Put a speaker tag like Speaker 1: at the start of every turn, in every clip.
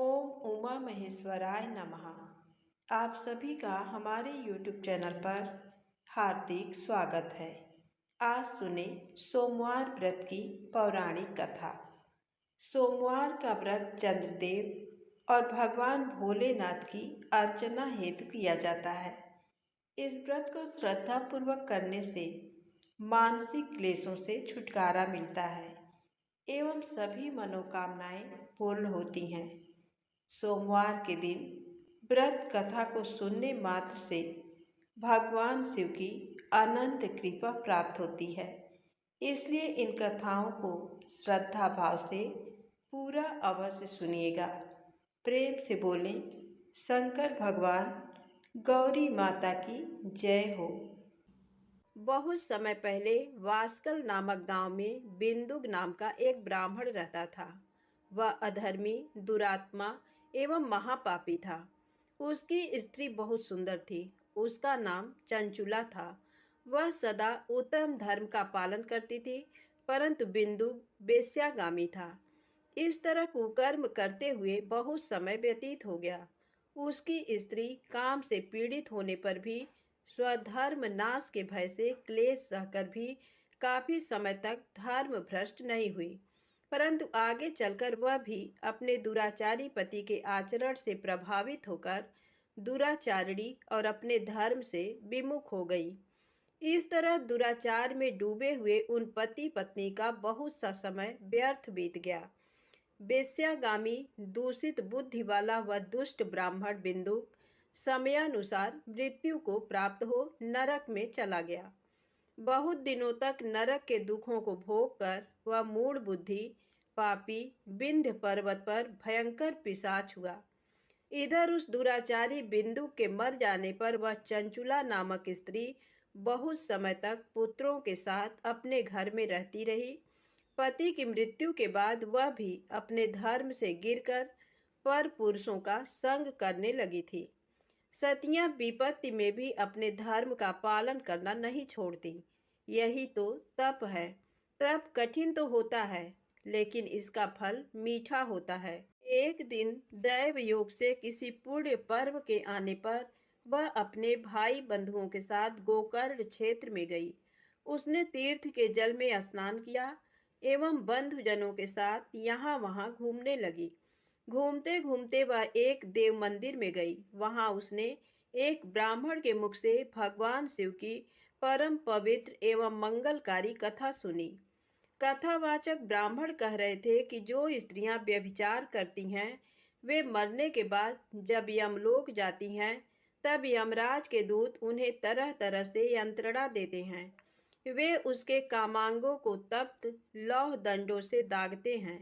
Speaker 1: ओम उमा महेश्वराय नमः। आप सभी का हमारे YouTube चैनल पर हार्दिक स्वागत है। आज सुने सोमवार व्रत की पौराणिक कथा। सोमवार का व्रत चंद्रदेव और भगवान भोलेनाथ की अर्चना हेतु किया जाता है। इस व्रत को श्रद्धा पूर्वक करने से मानसिक क्लेशों से छुटकारा मिलता है एवं सभी मनोकामनाएं पूर्ण होती हैं। सोमवार के दिन व्रत कथा को सुनने मात्र से भगवान शिव की अनंत कृपा प्राप्त होती है। इसलिए इन कथाओं को श्रद्धा भाव से पूरा अवश्य सुनिएगा। प्रेम से बोलें शंकर भगवान गौरी माता की जय हो। बहुत समय पहले वास्कल नामक गांव में बिंदुक नाम का एक ब्राह्मण रहता था। वह अधर्मी, दुरात्मा एवं महापापी था। उसकी स्त्री बहुत सुंदर थी। उसका नाम चंचुला था। वह सदा उत्तम धर्म का पालन करती थी, परंतु बिंदुक वेश्यागामी था। इस तरह कुकर्म करते हुए बहुत समय व्यतीत हो गया। उसकी स्त्री काम से पीड़ित होने पर भी स्वधर्म नाश के भय से क्लेश सहकर भी काफी समय तक धर्म भ्रष्ट नहीं हुई, परंतु आगे चलकर वह भी अपने दुराचारी पति के आचरण से प्रभावित होकर दुराचारिणी और अपने धर्म से विमुख हो गई। इस तरह दुराचार में डूबे हुए उन पति पत्नी का बहुत सा समय व्यर्थ बीत गया। वेश्यागामी दूषित बुद्धि वाला वह दुष्ट ब्राह्मण बिंदुक समयानुसार मृत्यु को प्राप्त हो नरक में चला गया। बहुत दिनों तक नरक के दुखों को भोग कर वह मूढ़ बुद्धि पापी विंध्य पर्वत पर भयंकर पिशाच हुआ। इधर उस दुराचारी बिंदु के मर जाने पर वह चंचुला नामक स्त्री बहुत समय तक पुत्रों के साथ अपने घर में रहती रही। पति की मृत्यु के बाद वह भी अपने धर्म से गिरकर पर पुरुषों का संग करने लगी थी। सतियां विपत्ति में भी अपने धर्म का पालन करना नहीं छोड़ती। यही तो तप है। तप कठिन तो होता है, लेकिन इसका फल मीठा होता है। एक दिन दैव योग से किसी पुण्य पर्व के आने पर वह अपने भाई बंधुओं के साथ गोकर्ण क्षेत्र में गई। उसने तीर्थ के जल में स्नान किया एवं बंधुजनों के साथ यहाँ वहाँ घूमने लगी। घूमते घूमते वह एक देव मंदिर में गई। वहां उसने एक ब्राह्मण के मुख से भगवान शिव की परम पवित्र एवं मंगलकारी कथा सुनी। कथावाचक ब्राह्मण कह रहे थे कि जो स्त्रियां व्यभिचार करती हैं वे मरने के बाद जब यमलोक जाती हैं तब यमराज के दूत उन्हें तरह तरह से यंत्रणा देते हैं। वे उसके कामांगों को तप्त लौह दंडों से दागते हैं।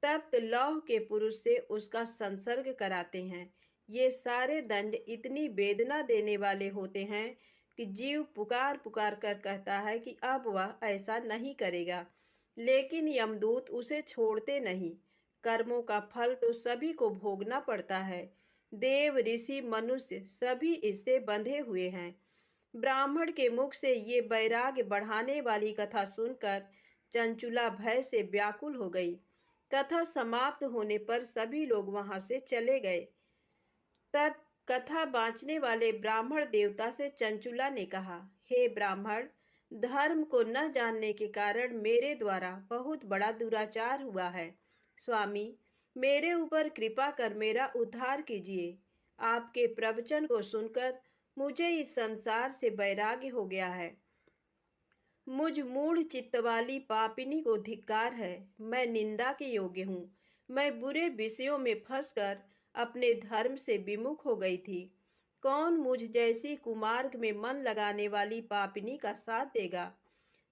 Speaker 1: तप्त लौह के पुरुष से उसका संसर्ग कराते हैं। ये सारे दंड इतनी वेदना देने वाले होते हैं कि जीव पुकार पुकार कर कहता है कि अब वह ऐसा नहीं करेगा, लेकिन यमदूत उसे छोड़ते नहीं। कर्मों का फल तो सभी को भोगना पड़ता है। देव ऋषि मनुष्य सभी इससे बंधे हुए हैं। ब्राह्मण के मुख से ये वैराग्य बढ़ाने वाली कथा सुनकर चंचुला भय से व्याकुल हो गई। कथा समाप्त होने पर सभी लोग वहां से चले गए। तब कथा बाँचने वाले ब्राह्मण देवता से चंचुला ने कहा, हे ब्राह्मण, धर्म को न जानने के कारण मेरे द्वारा बहुत बड़ा दुराचार हुआ है। स्वामी, मेरे ऊपर कृपा कर मेरा उद्धार कीजिए। आपके प्रवचन को सुनकर मुझे इस संसार से वैराग्य हो गया है। मुझ मूढ़ चित्त वाली पापिनी को धिक्कार है। मैं निंदा के योग्य हूँ। मैं बुरे विषयों में फंसकर अपने धर्म से विमुख हो गई थी। कौन मुझ जैसी कुमार्ग में मन लगाने वाली पापिनी का साथ देगा?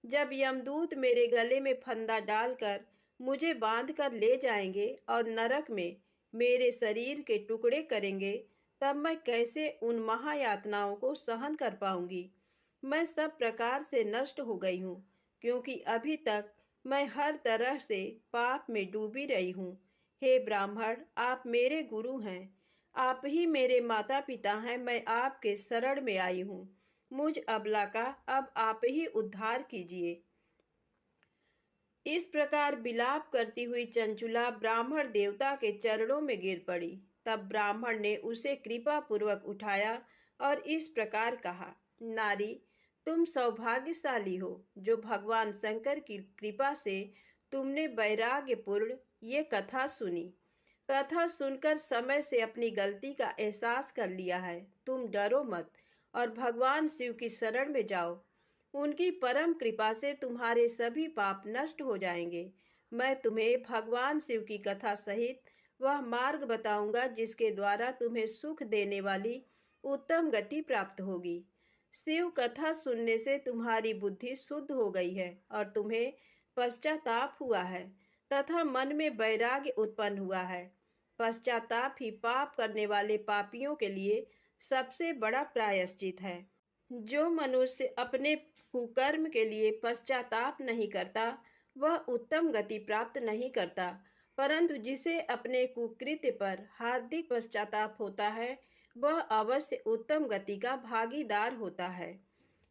Speaker 1: जब यमदूत मेरे गले में फंदा डालकर मुझे बांध कर ले जाएंगे और नरक में मेरे शरीर के टुकड़े करेंगे, तब मैं कैसे उन महायातनाओं को सहन कर पाऊंगी? मैं सब प्रकार से नष्ट हो गई हूँ, क्योंकि अभी तक मैं हर तरह से पाप में डूबी रही हूँ। हे ब्राह्मण, आप मेरे गुरु हैं। आप ही मेरे माता पिता हैं। मैं आपके शरण में आई हूँ। मुझ अबला का अब आप ही उद्धार कीजिए। इस प्रकार विलाप करती हुई चंचुला ब्राह्मण देवता के चरणों में गिर पड़ी। तब ब्राह्मण ने उसे कृपा पूर्वक उठाया और इस प्रकार कहा, नारी, तुम सौभाग्यशाली हो जो भगवान शंकर की कृपा से तुमने वैराग्यपूर्ण ये कथा सुनी। कथा सुनकर समय से अपनी गलती का एहसास कर लिया है। तुम डरो मत और भगवान शिव की शरण में जाओ। उनकी परम कृपा से तुम्हारे सभी पाप नष्ट हो जाएंगे। मैं तुम्हें भगवान शिव की कथा सहित वह मार्ग बताऊंगा जिसके द्वारा तुम्हें सुख देने वाली उत्तम गति प्राप्त होगी। शिव कथा सुनने से तुम्हारी बुद्धि शुद्ध हो गई है और तुम्हें पश्चाताप हुआ है तथा मन में वैराग्य उत्पन्न हुआ है। पश्चाताप ही पाप करने वाले पापियों के लिए सबसे बड़ा प्रायश्चित है। जो मनुष्य अपने कुकर्म के लिए पश्चाताप नहीं करता वह उत्तम गति प्राप्त नहीं करता, परंतु जिसे अपने कुकृत्य पर हार्दिक पश्चाताप होता है वह अवश्य उत्तम गति का भागीदार होता है।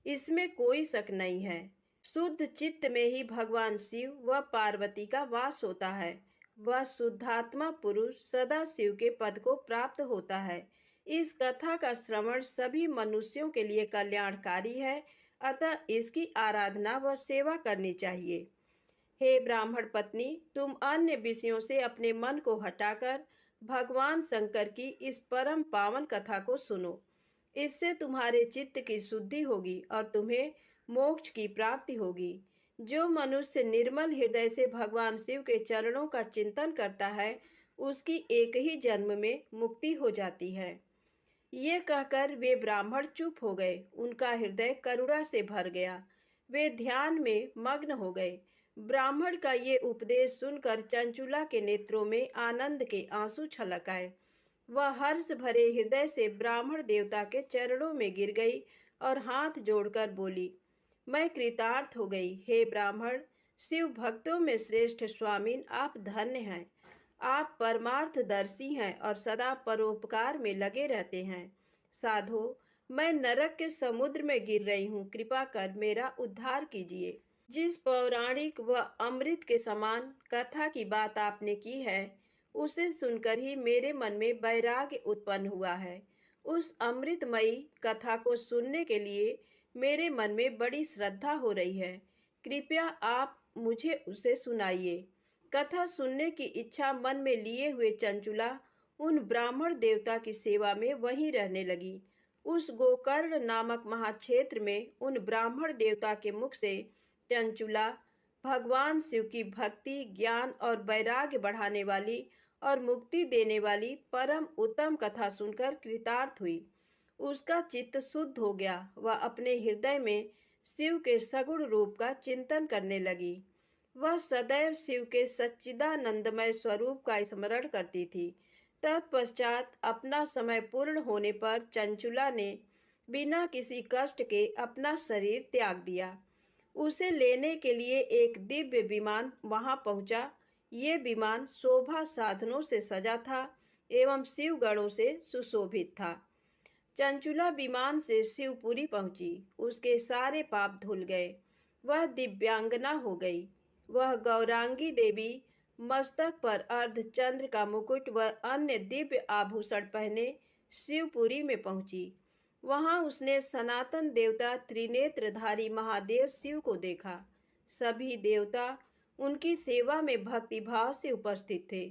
Speaker 1: इसमें कोई शक नहीं है। शुद्ध चित्त में ही भगवान शिव व पार्वती का वास होता है। वह शुद्धात्मा पुरुष सदा शिव के पद को प्राप्त होता है। इस कथा का श्रवण सभी मनुष्यों के लिए कल्याणकारी है, अतः इसकी आराधना व सेवा करनी चाहिए। हे ब्राह्मण पत्नी, तुम अन्य विषयों से अपने मन को हटाकर भगवान शंकर की इस परम पावन कथा को सुनो। इससे तुम्हारे चित्त की शुद्धि होगी और तुम्हें मोक्ष की प्राप्ति होगी। जो मनुष्य निर्मल हृदय से भगवान शिव के चरणों का चिंतन करता है उसकी एक ही जन्म में मुक्ति हो जाती है। ये कहकर वे ब्राह्मण चुप हो गए। उनका हृदय करुणा से भर गया। वे ध्यान में मग्न हो गए। ब्राह्मण का ये उपदेश सुनकर चंचुला के नेत्रों में आनंद के आंसू छलक आए। वह हर्ष भरे हृदय से ब्राह्मण देवता के चरणों में गिर गई और हाथ जोड़कर बोली, मैं कृतार्थ हो गई। हे ब्राह्मण, शिव भक्तों में श्रेष्ठ स्वामीन, आप धन्य हैं। आप परमार्थदर्शी हैं और सदा परोपकार में लगे रहते हैं। साधो, मैं नरक के समुद्र में गिर रही हूँ, कृपा कर मेरा उद्धार कीजिए। जिस पौराणिक व अमृत के समान कथा की बात आपने की है उसे सुनकर ही मेरे मन में वैराग्य उत्पन्न हुआ है। उस अमृतमयी कथा को सुनने के लिए मेरे मन में बड़ी श्रद्धा हो रही है। कृपया आप मुझे उसे सुनाइए। कथा सुनने की इच्छा मन में लिए हुए चंचुला उन ब्राह्मण देवता की सेवा में वहीं रहने लगी। उस गोकर्ण नामक महाक्षेत्र में उन ब्राह्मण देवता के मुख से चंचुला भगवान शिव की भक्ति, ज्ञान और वैराग्य बढ़ाने वाली और मुक्ति देने वाली परम उत्तम कथा सुनकर कृतार्थ हुई। उसका चित्त शुद्ध हो गया। वह अपने हृदय में शिव के सगुण रूप का चिंतन करने लगी। वह सदैव शिव के सच्चिदानंदमय स्वरूप का स्मरण करती थी। तत्पश्चात अपना समय पूर्ण होने पर चंचुला ने बिना किसी कष्ट के अपना शरीर त्याग दिया। उसे लेने के लिए एक दिव्य विमान वहां पहुंचा। ये विमान शोभा साधनों से सजा था एवं शिवगणों से सुशोभित था। चंचुला विमान से शिवपुरी पहुंची। उसके सारे पाप धुल गए। वह दिव्यांगना हो गई। वह गौरांगी देवी मस्तक पर अर्धचंद्र का मुकुट व अन्य दिव्य आभूषण पहने शिवपुरी में पहुंची। वहां उसने सनातन देवता त्रिनेत्रधारी महादेव शिव को देखा। सभी देवता उनकी सेवा में भक्तिभाव से उपस्थित थे।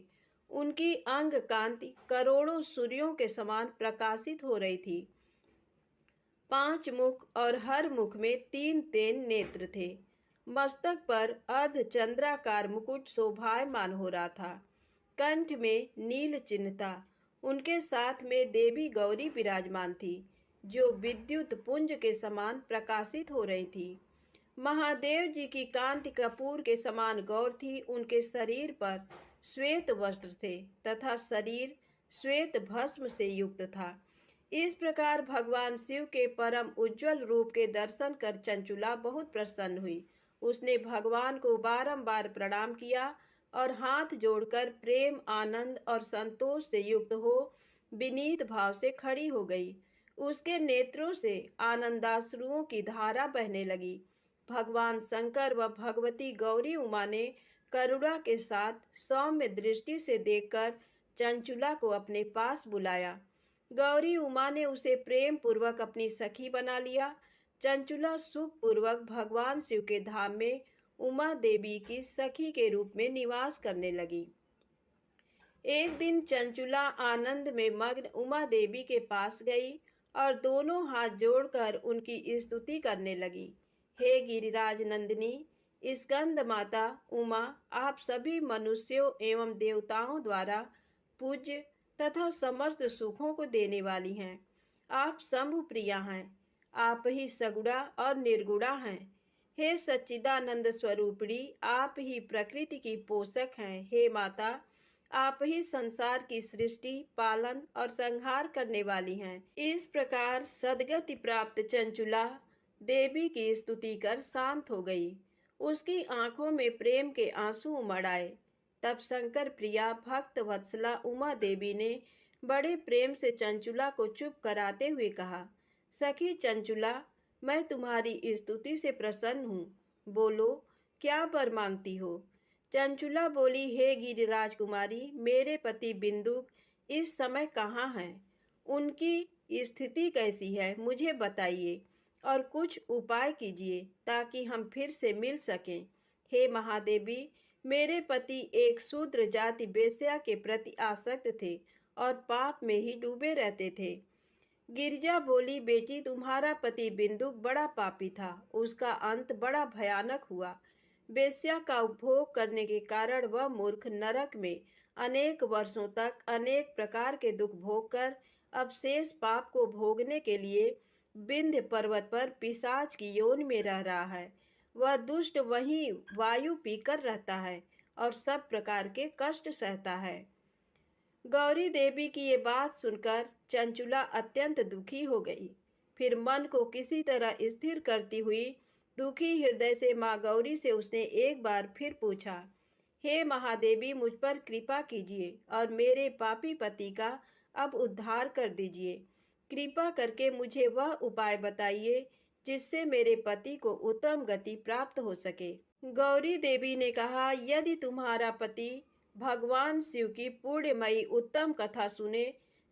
Speaker 1: उनकी अंग कांति करोड़ों सूर्यों के समान प्रकाशित हो रही थी। 5 मुख और हर मुख में 3 नेत्र थे। मस्तक पर अर्धचंद्राकार मुकुट शोभायमान हो रहा था। कंठ में नील चिन्ह था। उनके साथ में देवी गौरी विराजमान थी जो विद्युत पुंज के समान प्रकाशित हो रही थी। महादेव जी की कांति कपूर के समान गौर थी। उनके शरीर पर श्वेत वस्त्र थे तथा शरीर श्वेत भस्म से युक्त था। इस प्रकार भगवान शिव के परम उज्जवल रूप के दर्शन कर चंचुला बहुत प्रसन्न हुई। उसने भगवान को बारंबार प्रणाम किया और हाथ जोड़कर प्रेम, आनंद और संतोष से युक्त हो विनीत भाव से खड़ी हो गई। उसके नेत्रों से आनंदाश्रुओं की धारा बहने लगी। भगवान शंकर व भगवती गौरी उमा ने करुणा के साथ सौम्य दृष्टि से देखकर चंचुला को अपने पास बुलाया। गौरी उमा ने उसे प्रेम पूर्वक अपनी सखी बना लिया। चंचुला सुख पूर्वक भगवान शिव के धाम में उमा देवी की सखी के रूप में निवास करने लगी। एक दिन चंचुला आनंद में मग्न उमा देवी के पास गई और दोनों हाथ जोड़कर उनकी स्तुति करने लगी। हे गिरिराज नंदिनी, स्कंद माता उमा, आप सभी मनुष्यों एवं देवताओं द्वारा पूज्य तथा समस्त सुखों को देने वाली हैं। आप शंभु प्रिया हैं। आप ही सगुणा और निर्गुणा हैं। हे सच्चिदानंद स्वरूपिणी, आप ही प्रकृति की पोषक हैं। हे माता, आप ही संसार की सृष्टि, पालन और संहार करने वाली हैं। इस प्रकार सद्गति प्राप्त चंचुला देवी की स्तुति कर शांत हो गई। उसकी आंखों में प्रेम के आंसू उमड़ आए। तब शंकर प्रिया भक्त वत्सला उमा देवी ने बड़े प्रेम से चंचुला को चुप कराते हुए कहा, सखी चंचुला, मैं तुम्हारी स्तुति से प्रसन्न हूँ। बोलो, क्या वर मांगती हो? चंचुला बोली, हे गिरिराज कुमारी, मेरे पति बिंदुक इस समय कहाँ हैं? उनकी स्थिति कैसी है, मुझे बताइए और कुछ उपाय कीजिए ताकि हम फिर से मिल सकें। हे महादेवी, मेरे पति एक शूद्र जाति वेश्या के प्रति आसक्त थे और पाप में ही डूबे रहते थे। गिरिजा बोली, बेटी, तुम्हारा पति बिंदुक बड़ा पापी था। उसका अंत बड़ा भयानक हुआ। वेश्या का उपभोग करने के कारण वह मूर्ख नरक में अनेक वर्षों तक अनेक प्रकार के दुख भोग कर अब शेष पाप को भोगने के लिए विंध्य पर्वत पर पिशाच की योनि में रह रहा है। वह दुष्ट वहीं वायु पीकर रहता है और सब प्रकार के कष्ट सहता है। गौरी देवी की ये बात सुनकर चंचुला अत्यंत दुखी हो गई। फिर मन को किसी तरह स्थिर करती हुई दुखी हृदय से माँ गौरी से उसने एक बार फिर पूछा, हे महादेवी, मुझ पर कृपा कीजिए और मेरे पापी पति का अब उद्धार कर दीजिए। कृपा करके मुझे वह उपाय बताइए जिससे मेरे पति को उत्तम गति प्राप्त हो सके। गौरी देवी ने कहा, यदि तुम्हारा पति भगवान शिव की पुण्यमयी उत्तम कथा सुने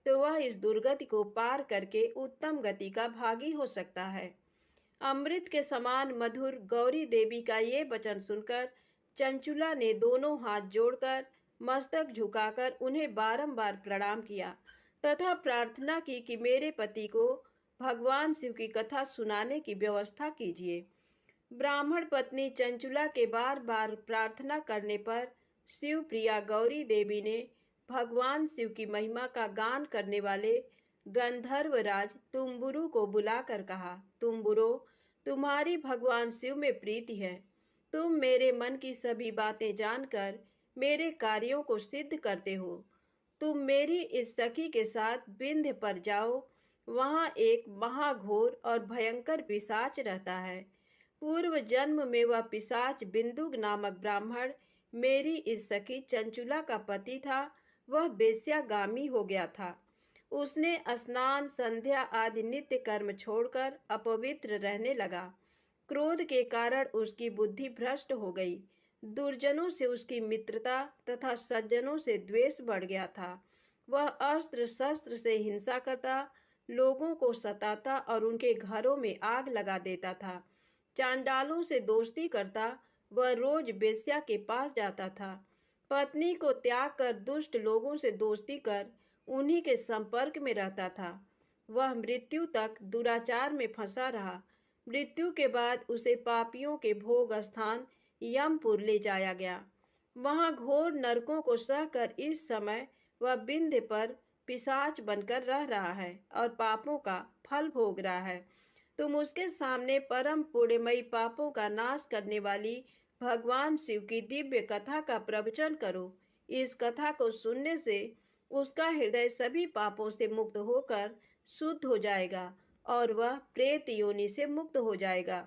Speaker 1: तो वह इस दुर्गति को पार करके उत्तम गति का भागी हो सकता है। अमृत के समान मधुर गौरी देवी का ये वचन सुनकर चंचुला ने दोनों हाथ जोड़कर मस्तक झुकाकर उन्हें बारंबार प्रणाम किया तथा प्रार्थना की कि मेरे पति को भगवान शिव की कथा सुनाने की व्यवस्था कीजिए। ब्राह्मण पत्नी चंचुला के बार बार प्रार्थना करने पर शिव प्रिया गौरी देवी ने भगवान शिव की महिमा का गान करने वाले गंधर्वराज तुम्बुरु को बुलाकर कहा, तुम्बुरो, तुम्हारी भगवान शिव में प्रीति है। तुम मेरे मन की सभी बातें जानकर मेरे कार्यों को सिद्ध करते हो। तुम मेरी इस सखी के साथ विंध्य पर जाओ। वहाँ एक महाघोर और भयंकर पिशाच रहता है। पूर्व जन्म में वह पिशाच बिंदुक नामक ब्राह्मण मेरी इस सखी चंचुला का पति था। वह वेश्यागामी हो गया था। उसने स्नान, संध्या आदि नित्य कर्म छोड़कर अपवित्र रहने लगा। क्रोध के कारण उसकी बुद्धि भ्रष्ट हो गई। दुर्जनों से उसकी मित्रता तथा सज्जनों से द्वेष बढ़ गया था। वह अस्त्र शस्त्र से हिंसा करता, लोगों को सताता और उनके घरों में आग लगा देता था। चांडालों से दोस्ती करता, वह रोज वेश्या के पास जाता था। पत्नी को त्याग कर दुष्ट लोगों से दोस्ती कर उन्हीं के संपर्क में रहता था। वह मृत्यु तक दुराचार में फंसा रहा। मृत्यु के बाद उसे पापियों के भोग स्थान यमपुर ले जाया गया। वहाँ घोर नरकों को सहकर इस समय वह विंध्य पर पिशाच बनकर रह रहा है और पापों का फल भोग रहा है। तुम उसके सामने परम पुण्यमयी पापों का नाश करने वाली भगवान शिव की दिव्य कथा का प्रवचन करो। इस कथा को सुनने से उसका हृदय सभी पापों से मुक्त होकर शुद्ध हो जाएगा और वह प्रेत योनि से मुक्त हो जाएगा।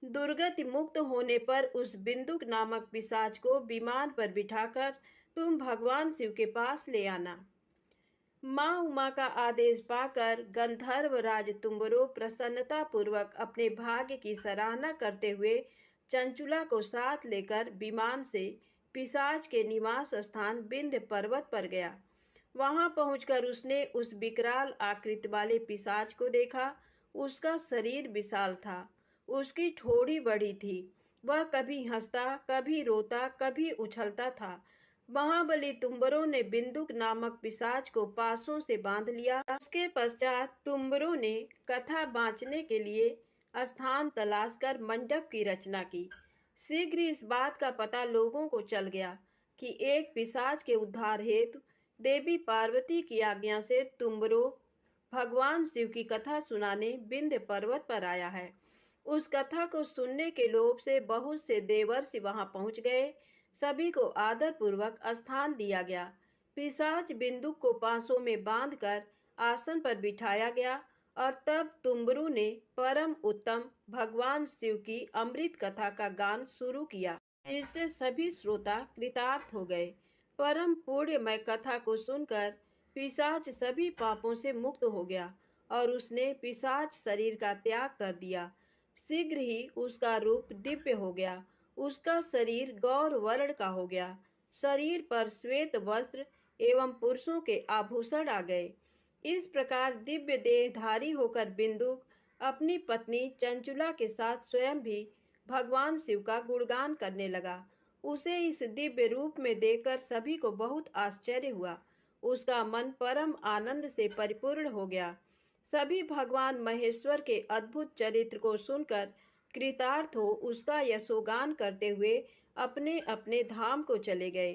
Speaker 1: दुर्गति मुक्त होने पर उस बिंदुक नामक पिशाच को विमान पर बिठाकर तुम भगवान शिव के पास ले आना। माँ उमा का आदेश पाकर गंधर्व राज तुम्बरो प्रसन्नता पूर्वक अपने भाग्य की सराहना करते हुए चंचुला को साथ लेकर विमान से पिशाच के निवास स्थान विंध्य पर्वत पर गया। वहां पहुंचकर उसने उस विकराल आकृति वाले पिशाच को देखा। उसका शरीर विशाल था, उसकी ठोड़ी बड़ी थी। वह कभी हंसता, कभी रोता, कभी उछलता था। महाबली तुम्बरों ने बिंदुक नामक पिशाच को पासों से बांध लिया। उसके पश्चात तुम्बरों ने कथा बाँचने के लिए स्थान तलाश कर मंडप की रचना की। शीघ्र इस बात का पता लोगों को चल गया कि एक पिशाच के उद्धार हेतु देवी पार्वती की आज्ञा से तुम्बरों भगवान शिव की कथा सुनाने विंध्य पर्वत पर आया है। उस कथा को सुनने के लोभ से बहुत से देवर्षि वहां पहुंच गए। सभी को आदर पूर्वक स्थान दिया गया। पिशाच बिंदुक को पांसों में बांधकर आसन पर बिठाया गया और तब तुम्बरू ने परम उत्तम भगवान शिव की अमृत कथा का गान शुरू किया, जिससे सभी श्रोता कृतार्थ हो गए। परम पुण्यमय कथा को सुनकर पिशाच सभी पापों से मुक्त हो गया और उसने पिशाच शरीर का त्याग कर दिया। शीघ्र ही उसका रूप दिव्य हो गया। उसका शरीर गौर वर्ण का हो गया। शरीर पर श्वेत वस्त्र एवं पुरुषों के आभूषण आ गए। इस प्रकार दिव्य देहधारी होकर बिंदुक अपनी पत्नी चंचुला के साथ स्वयं भी भगवान शिव का गुणगान करने लगा। उसे इस दिव्य रूप में देखकर सभी को बहुत आश्चर्य हुआ। उसका मन परम आनंद से परिपूर्ण हो गया। सभी भगवान महेश्वर के अद्भुत चरित्र को सुनकर कृतार्थ हो उसका यशोगान करते हुए अपने अपने धाम को चले गए।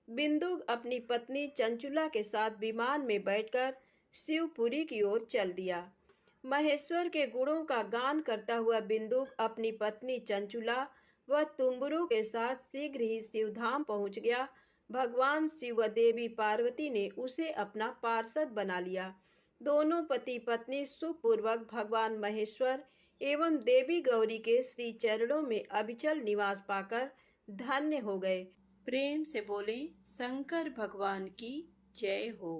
Speaker 1: बिंदुक अपनी पत्नी चंचुला के साथ विमान में बैठकर शिवपुरी की ओर चल दिया। महेश्वर के गुणों का गान करता हुआ बिंदुक अपनी पत्नी चंचुला व तुम्बरू के साथ शीघ्र ही शिवधाम पहुंच गया। भगवान शिव व देवी पार्वती ने उसे अपना पार्षद बना लिया। दोनों पति पत्नी सुखपूर्वक भगवान महेश्वर एवं देवी गौरी के श्री चरणों में अविचल निवास पाकर धन्य हो गए। प्रेम से बोले शंकर भगवान की जय हो।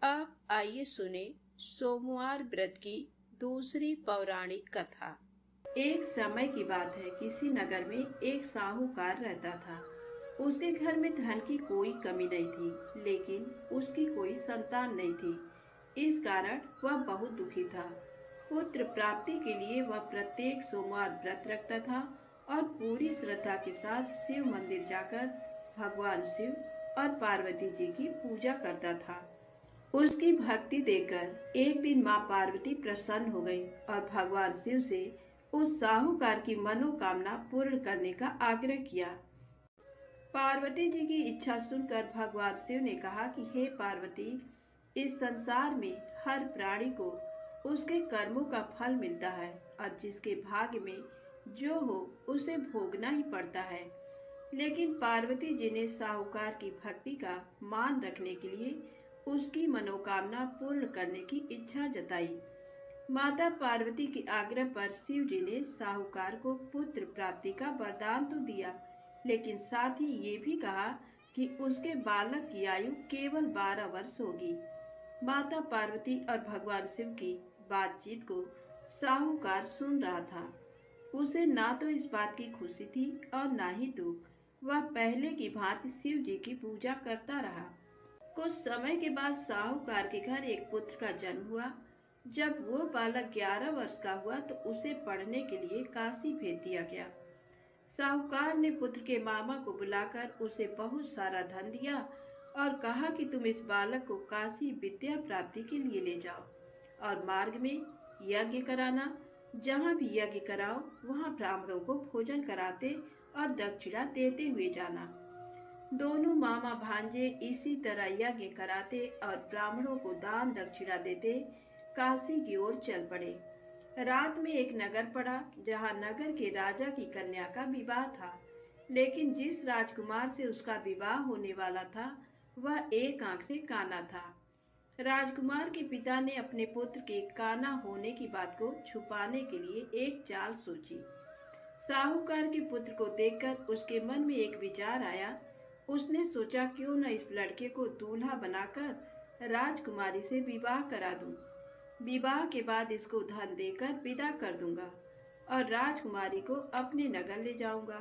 Speaker 1: अब आइए सुने सोमवार व्रत की दूसरी पौराणिक कथा। एक समय की बात है, किसी नगर में एक साहूकार रहता था। उसके घर में धन की कोई कमी नहीं थी, लेकिन उसकी कोई संतान नहीं थी। इस कारण वह बहुत दुखी था। पुत्र प्राप्ति के लिए वह प्रत्येक सोमवार व्रत रखता था और पूरी श्रद्धा के साथ शिव मंदिर जाकर भगवान शिव और पार्वती जी की पूजा करता था। उसकी भक्ति देखकर एक दिन माँ पार्वती प्रसन्न हो गई और भगवान शिव से उस साहूकार की मनोकामना पूर्ण करने का आग्रह किया। पार्वती जी की इच्छा सुनकर भगवान शिव ने कहा कि हे पार्वती, इस संसार में हर प्राणी को उसके कर्मों का फल मिलता है और जिसके भाग्य में जो हो उसे भोगना ही पड़ता है। लेकिन पार्वती जी ने साहूकार की भक्ति का मान रखने के लिए उसकी मनोकामना पूर्ण करने की इच्छा जताई। माता पार्वती के आग्रह पर शिव जी ने साहूकार को पुत्र प्राप्ति का वरदान तो दिया, लेकिन साथ ही ये भी कहा कि उसके बालक की आयु केवल 12 वर्ष होगी। माता पार्वती और भगवान शिव की बातचीत को साहूकार सुन रहा था। उसे ना तो इस बात की खुशी थी और ना ही दुख। वह पहले की भांति शिव जी की पूजा करता रहा। कुछ समय के बाद साहूकार के घर एक पुत्र का जन्म हुआ। जब वो बालक 11 वर्ष का हुआ तो उसे पढ़ने के लिए काशी भेज दिया गया। साहूकार ने पुत्र के मामा को बुलाकर उसे बहुत सारा धन दिया और कहा कि तुम इस बालक को काशी विद्या प्राप्ति के लिए ले जाओ और मार्ग में यज्ञ कराना। जहाँ भी यज्ञ कराओ वहाँ ब्राह्मणों को भोजन कराते और दक्षिणा देते हुए जाना। दोनों मामा भांजे इसी तरह यज्ञ कराते और ब्राह्मणों को दान दक्षिणा देते काशी की ओर चल पड़े। रात में एक नगर पड़ा जहाँ नगर के राजा की कन्या का विवाह था, लेकिन जिस राजकुमार से उसका विवाह होने वाला था वह एक आंख से काना था। राजकुमार के पिता ने अपने पुत्र के काना होने की बात को छुपाने के लिए एक चाल सोची। साहूकार के पुत्र को देखकर उसके मन में एक विचार आया। उसने सोचा क्यों न इस लड़के को दूल्हा बनाकर राजकुमारी से विवाह करा दूं। विवाह के बाद इसको धन देकर विदा कर दूंगा और राजकुमारी को अपने नगर ले जाऊंगा।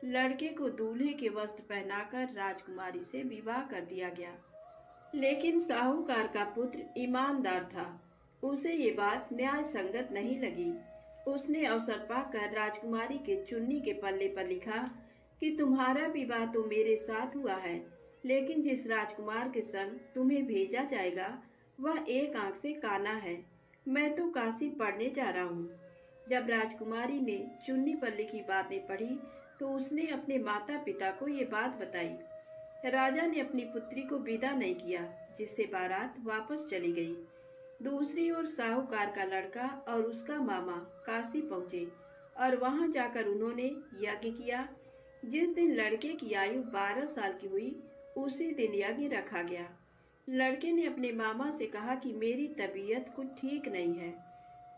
Speaker 1: लड़के को दूल्हे के वस्त्र पहनाकर राजकुमारी से विवाह कर दिया गया। लेकिन साहूकार का पुत्र ईमानदार था। उसे ये बात न्याय संगत नहीं लगी। उसने अवसर पाकर राजकुमारी के चुन्नी के पल्ले पर लिखा कि तुम्हारा विवाह तो मेरे साथ हुआ है, लेकिन जिस राजकुमार के संग तुम्हें भेजा जाएगा वह एक आंख से काना है। मैं तो काशी पढ़ने जा रहा हूँ। जब राजकुमारी ने चुन्नी पर लिखी बातें पढ़ी तो उसने अपने माता पिता को ये बात बताई। राजा ने अपनी पुत्री को विदा नहीं किया, जिससे बारात वापस चली गई। दूसरी ओर साहूकार का लड़का और उसका मामा काशी पहुंचे और वहां जाकर उन्होंने यज्ञ किया। जिस दिन लड़के की आयु 12 साल की हुई उसी दिन यज्ञ रखा गया। लड़के ने अपने मामा से कहा कि मेरी तबीयत कुछ ठीक नहीं है।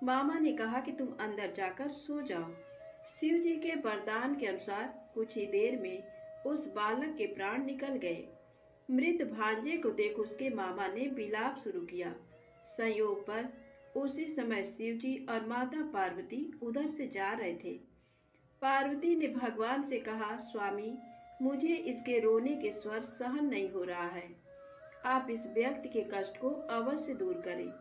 Speaker 1: मामा ने कहा कि तुम अंदर जाकर सो जाओ। शिव जी के वरदान के अनुसार कुछ ही देर में उस बालक के प्राण निकल गए। मृत भांजे को देख उसके मामा ने विलाप शुरू किया। संयोगवश उसी समय शिव जी और माता पार्वती उधर से जा रहे थे। पार्वती ने भगवान से कहा, स्वामी, मुझे इसके रोने के स्वर सहन नहीं हो रहा है। आप इस व्यक्ति के कष्ट को अवश्य दूर करें।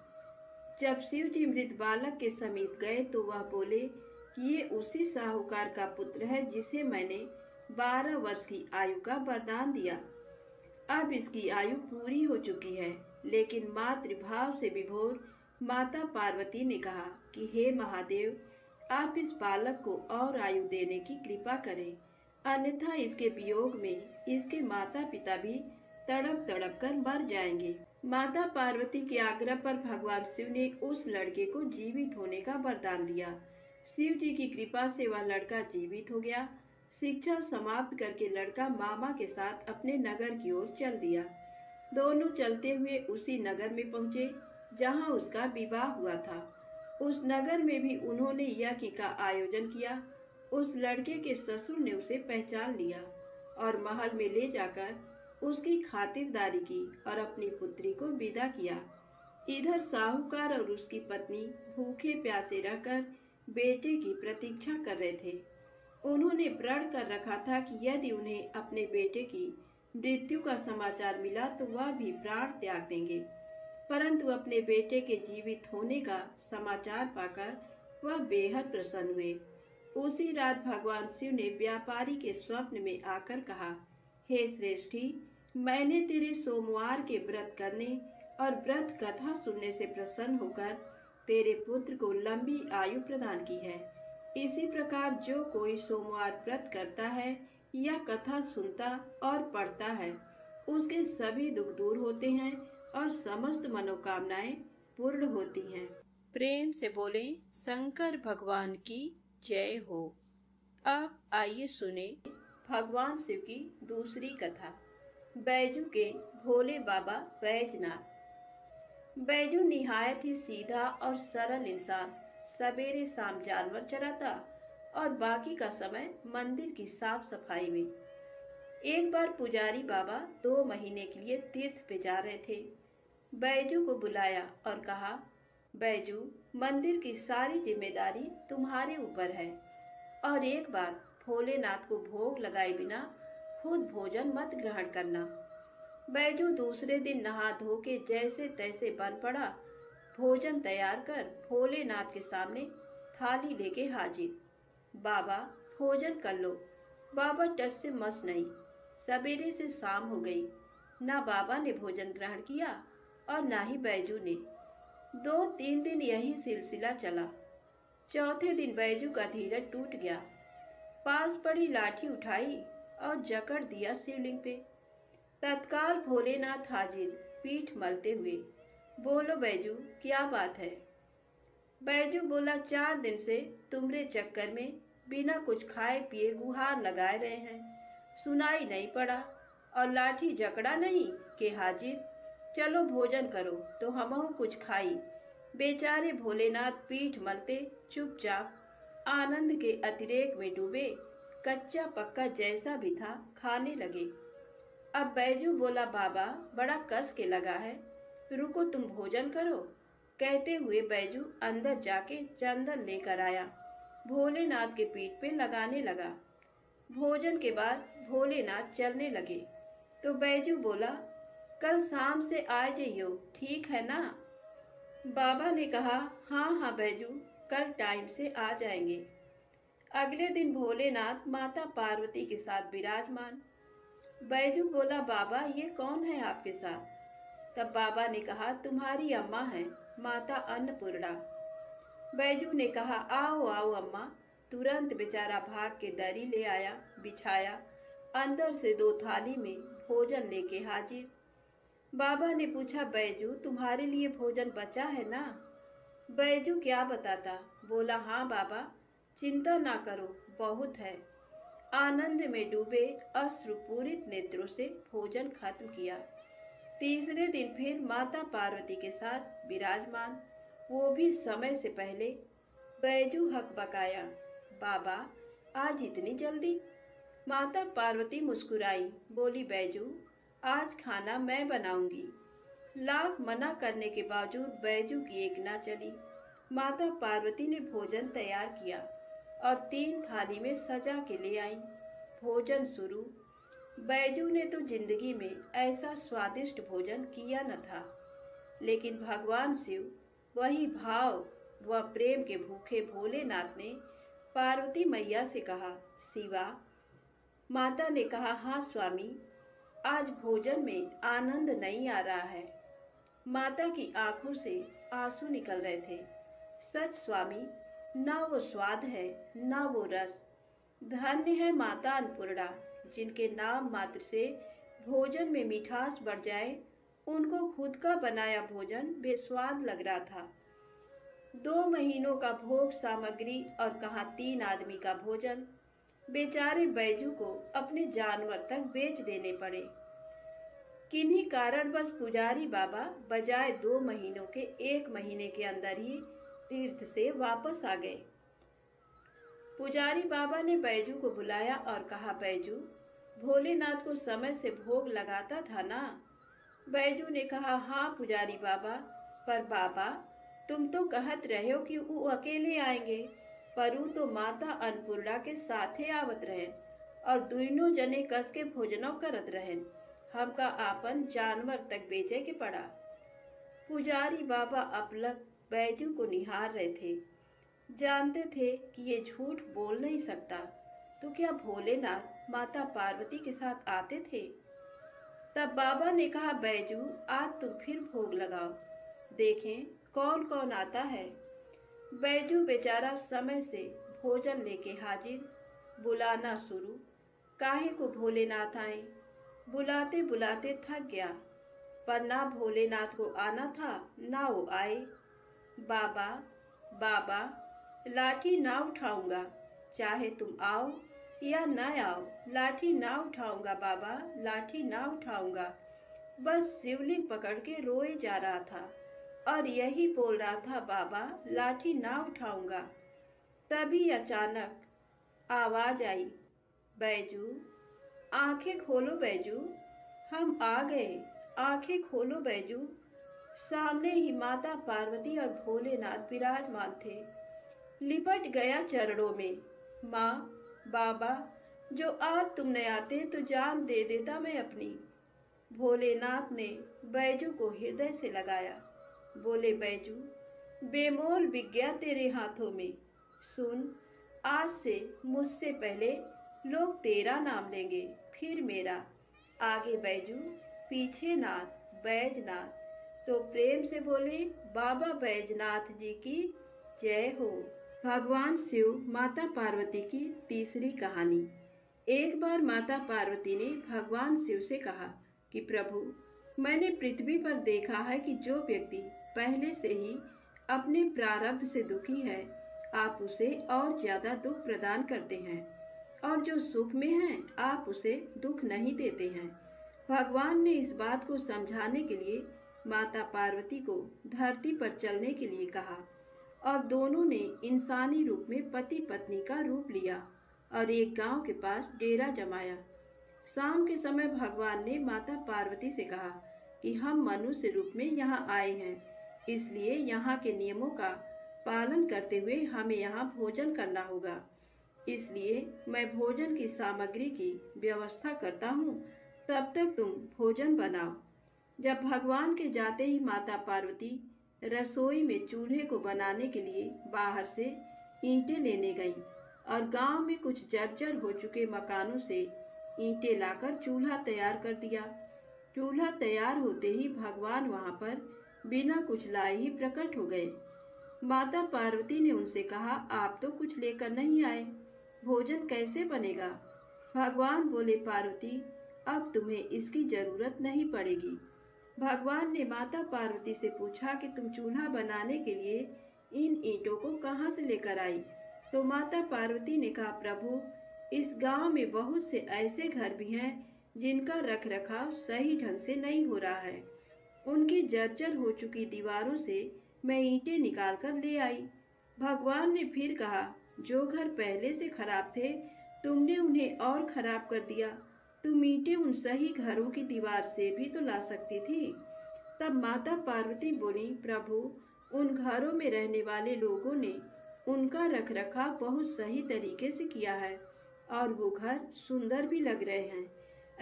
Speaker 1: जब शिव जी मृत बालक के समीप गए तो वह बोले कि ये उसी साहूकार का पुत्र है जिसे मैंने 12 वर्ष की आयु का वरदान दिया। अब इसकी आयु पूरी हो चुकी है। लेकिन मातृभाव से विभोर माता पार्वती ने कहा कि हे महादेव, आप इस बालक को और आयु देने की कृपा करें, अन्यथा इसके वियोग में इसके माता पिता भी तड़प तड़प कर मर जाएंगे। माता पार्वती के आग्रह पर भगवान शिव ने उस लड़के को जीवित होने का वरदान दिया। शिव जी की कृपा से वह लड़का जीवित हो गया। शिक्षा समाप्त करके लड़का मामा के साथ अपने नगर की ओर चल दिया। दोनों चलते हुए उसी नगर में पहुंचे जहां उसका विवाह हुआ था। उस नगर में भी उन्होंने यज्ञ का आयोजन किया। उस लड़के के ससुर ने उसे पहचान लिया और महल में ले जाकर उसकी खातिरदारी की और अपनी पुत्री को विदा किया। इधर साहूकार और उसकी पत्नी भूखे प्यासे रहकर बेटे की प्रतीक्षा कर रहे थे। उन्होंने प्रण कर रखा था कि यदि उन्हें अपने बेटे की मृत्यु का समाचार मिला तो वह भी प्राण त्याग देंगे। परंतु अपने बेटे के जीवित होने का समाचार पाकर वह बेहद प्रसन्न हुए। उसी रात भगवान शिव ने व्यापारी के स्वप्न में आकर कहा, हे श्रेष्ठी, मैंने तेरे सोमवार के व्रत करने और व्रत कथा सुनने से प्रसन्न होकर तेरे पुत्र को लंबी आयु प्रदान की है। इसी प्रकार जो कोई सोमवार व्रत करता है या कथा सुनता और पढ़ता है, उसके सभी दुख दूर होते हैं और समस्त मनोकामनाएं पूर्ण होती हैं। प्रेम से बोले शंकर भगवान की जय हो। अब आइए सुने भगवान शिव की दूसरी कथा, बैजू के भोले बाबा बैजनाथ। बैजू निहायत ही सीधा और सरल इंसान सवेरे शाम जानवर चराता और बाकी का समय मंदिर की साफ सफाई में। एक बार पुजारी बाबा 2 महीने के लिए तीर्थ पे जा रहे थे। बैजू को बुलाया और कहा, बैजू, मंदिर की सारी जिम्मेदारी तुम्हारे ऊपर है और एक बात, भोलेनाथ को भोग लगाए बिना खुद भोजन मत ग्रहण करना। बैजू दूसरे दिन नहा धो के जैसे तैसे बन पड़ा। भोजन तैयार कर भोलेनाथ के सामने थाली लेके हाजिर। बाबा, भोजन कर लो। बाबा टस से मस नहीं। सवेरे से शाम हो गई, ना बाबा ने भोजन ग्रहण किया और ना ही बैजू ने। 2-3 दिन यही सिलसिला चला। चौथे दिन बैजू का धीरज टूट गया। पास पड़ी लाठी उठाई और जकड़ दिया शिवलिंग पे। तत्काल भोलेनाथ हाजिर, पीठ मलते हुए। बोलो बैजू, क्या बात है? बैजू बोला, 4 दिन से तुम्हारे चक्कर में बिना कुछ खाए पिए गुहार लगाए रहे हैं, सुनाई नहीं पड़ा और लाठी जकड़ा नहीं कि हाजिर। चलो भोजन करो तो हमहु कुछ खाई। बेचारे भोलेनाथ पीठ मलते चुपचाप आनंद के अतिरेक में डूबे, कच्चा पक्का जैसा भी था खाने लगे। अब बैजू बोला, बाबा, बड़ा कस के लगा है, रुको तुम भोजन करो। कहते हुए बैजू अंदर जाके चंदन लेकर आया, भोलेनाथ के पीठ पे लगाने लगा। भोजन के बाद भोलेनाथ चलने लगे तो बैजू बोला, कल शाम से आ जाइयो, ठीक है ना? बाबा ने कहा, हाँ हाँ बैजू, कल टाइम से आ जाएंगे। अगले दिन भोलेनाथ माता पार्वती के साथ विराजमान। बैजू बोला, बाबा ये कौन है आपके साथ? तब बाबा ने कहा, तुम्हारी अम्मा है, माता अन्नपूर्णा। बैजू ने कहा, आओ आओ अम्मा। तुरंत बेचारा भाग के दरी ले आया, बिछाया, अंदर से 2 थाली में भोजन लेके हाजिर। बाबा ने पूछा, बैजू तुम्हारे लिए भोजन बचा है ना? बैजू क्या बताता, बोला, हाँ बाबा, चिंता ना करो, बहुत है। आनंद में डूबे अश्रुपूरित नेत्रों से भोजन खत्म किया। तीसरे दिन फिर माता पार्वती के साथ विराजमान, वो भी समय से पहले। बैजू हकबकाया, बाबा आज इतनी जल्दी? माता पार्वती मुस्कुराई, बोली, बैजू आज खाना मैं बनाऊंगी। लाख मना करने के बावजूद बैजू की एक ना चली। माता पार्वती ने भोजन तैयार किया और 3 थाली में सजा के ले आई। भोजन शुरू। बैजू ने तो जिंदगी में ऐसा स्वादिष्ट भोजन किया न था, लेकिन भगवान शिव, वही भाव व प्रेम के भूखे भोलेनाथ ने पार्वती मैया से कहा, शिवा। माता ने कहा, हाँ स्वामी, आज भोजन में आनंद नहीं आ रहा है। माता की आंखों से आंसू निकल रहे थे। सच स्वामी, ना वो स्वाद है ना वो रस। धन्य है माता अन्नपूर्णा, जिनके नाम मात्र से भोजन में मिठास बढ़ जाए। उनको खुद का बनाया भोजन बेस्वाद लग रहा था। 2 महीनों का भोग सामग्री और कहाँ 3 आदमी का भोजन। बेचारे बैजू को अपने जानवर तक बेच देने पड़े। किन्हीं कारणवश पुजारी बाबा बजाय 2 महीनों के 1 महीने के अंदर ही तीर्थ से वापस आ गए। पुजारी बाबा ने बैजू को बुलाया और कहा, बैजू, भोलेनाथ को समय से भोग लगाता था ना? बैजू ने कहा, हाँ पुजारी बाबा, पर बाबा तुम तो कहत रहे हो कि वो अकेले आएंगे, पर वो तो माता अन्नपूर्णा के साथे आवत रहें और दोनों जने कस के भोजनों करत रहें। हमका आपन जानवर तक बेचे के पड़ा। पुजारी बाबा अपलक बैजू को निहार रहे थे। जानते थे कि ये झूठ बोल नहीं सकता, तो क्या भोलेनाथ माता पार्वती के साथ आते थे? तब बाबा ने कहा, बैजू आज तुम फिर भोग लगाओ, देखें कौन कौन आता है। बैजू बेचारा समय से भोजन लेके हाजिर। बुलाना शुरू। काहे को भोलेनाथ आए? बुलाते बुलाते थक गया, पर ना भोलेनाथ को आना था ना वो आए। बाबा बाबा, लाठी ना उठाऊंगा, चाहे तुम आओ या न आओ, लाठी ना उठाऊंगा बाबा, लाठी ना उठाऊंगा। बस शिवलिंग पकड़ के रोए जा रहा था और यही बोल रहा था, बाबा लाठी ना उठाऊंगा। तभी अचानक आवाज आई, बैजू आंखें खोलो बैजू, हम आ गए, आंखें खोलो बैजू। सामने ही माता पार्वती और भोलेनाथ विराजमान थे। लिपट गया चरणों में। माँ, बाबा, जो आज तुम न आते तो जान दे देता मैं अपनी। भोलेनाथ ने बैजू को हृदय से लगाया। बोले, बैजू बेमोल विज्ञा तेरे हाथों में। सुन, आज से मुझसे पहले लोग तेरा नाम लेंगे, फिर मेरा। आगे बैजू, पीछे नाथ, बैजनाथ। तो प्रेम से बोले, बाबा बैजनाथ जी की जय हो। भगवान शिव माता पार्वती की तीसरी कहानी। एक बार माता पार्वती ने भगवान शिव से कहा कि प्रभु, मैंने पृथ्वी पर देखा है कि जो व्यक्ति पहले से ही अपने प्रारब्ध से दुखी है, आप उसे और ज्यादा दुख प्रदान करते हैं, और जो सुख में है आप उसे दुख नहीं देते हैं। भगवान ने इस बात को समझाने के लिए माता पार्वती को धरती पर चलने के लिए कहा और दोनों ने इंसानी रूप में पति पत्नी का रूप लिया और एक गांव के पास डेरा जमाया। शाम के समय भगवान ने माता पार्वती से कहा, कि हम मनुष्य रूप में यहाँ आए हैं, इसलिए यहाँ के नियमों का पालन करते हुए हमें यहाँ भोजन करना होगा। इसलिए मैं भोजन की सामग्री की व्यवस्था करता हूँ, तब तक तुम भोजन बनाओ। जब भगवान के जाते ही माता पार्वती रसोई में चूल्हे को बनाने के लिए बाहर से ईंटें लेने गईं और गांव में कुछ जर्जर हो चुके मकानों से ईंटें लाकर चूल्हा तैयार कर दिया। चूल्हा तैयार होते ही भगवान वहां पर बिना कुछ लाए ही प्रकट हो गए। माता पार्वती ने उनसे कहा, आप तो कुछ लेकर नहीं आए, भोजन कैसे बनेगा? भगवान बोले, पार्वती अब तुम्हें इसकी जरूरत नहीं पड़ेगी। भगवान ने माता पार्वती से पूछा कि तुम चूल्हा बनाने के लिए इन ईंटों को कहाँ से लेकर आई? तो माता पार्वती ने कहा, प्रभु इस गांव में बहुत से ऐसे घर भी हैं जिनका रखरखाव सही ढंग से नहीं हो रहा है। उनकी जर्जर हो चुकी दीवारों से मैं ईंटें निकाल कर ले आई। भगवान ने फिर कहा, जो घर पहले से खराब थे तुमने उन्हें और खराब कर दिया। तुम ईंटें उन सही घरों की दीवार से भी तो ला सकती थी। तब माता पार्वती बोली, प्रभु उन घरों में रहने वाले लोगों ने उनका रखरखाव बहुत सही तरीके से किया है और वो घर सुंदर भी लग रहे हैं।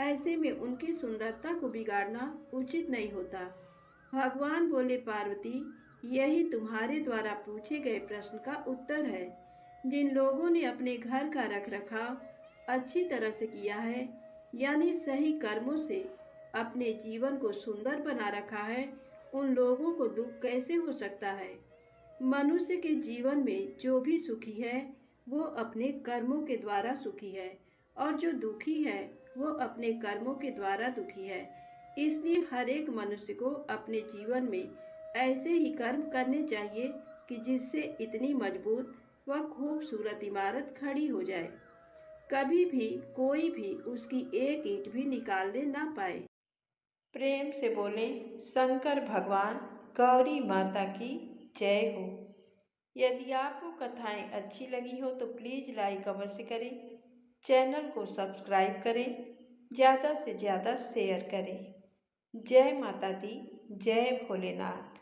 Speaker 1: ऐसे में उनकी सुंदरता को बिगाड़ना उचित नहीं होता। भगवान बोले, पार्वती यही तुम्हारे द्वारा पूछे गए प्रश्न का उत्तर है। जिन लोगों ने अपने घर का रखरखाव अच्छी तरह से किया है, यानी सही कर्मों से अपने जीवन को सुंदर बना रखा है, उन लोगों को दुख कैसे हो सकता है? मनुष्य के जीवन में जो भी सुखी है वो अपने कर्मों के द्वारा सुखी है और जो दुखी है वो अपने कर्मों के द्वारा दुखी है। इसलिए हर एक मनुष्य को अपने जीवन में ऐसे ही कर्म करने चाहिए कि जिससे इतनी मजबूत व खूबसूरत इमारत खड़ी हो जाए, कभी भी कोई भी उसकी एक ईंट भी निकालने ना पाए। प्रेम से बोले शंकर भगवान गौरी माता की जय हो। यदि आपको कथाएं अच्छी लगी हो तो प्लीज़ लाइक अवश्य करें, चैनल को सब्सक्राइब करें, ज़्यादा से ज़्यादा शेयर करें। जय माता दी, जय भोलेनाथ।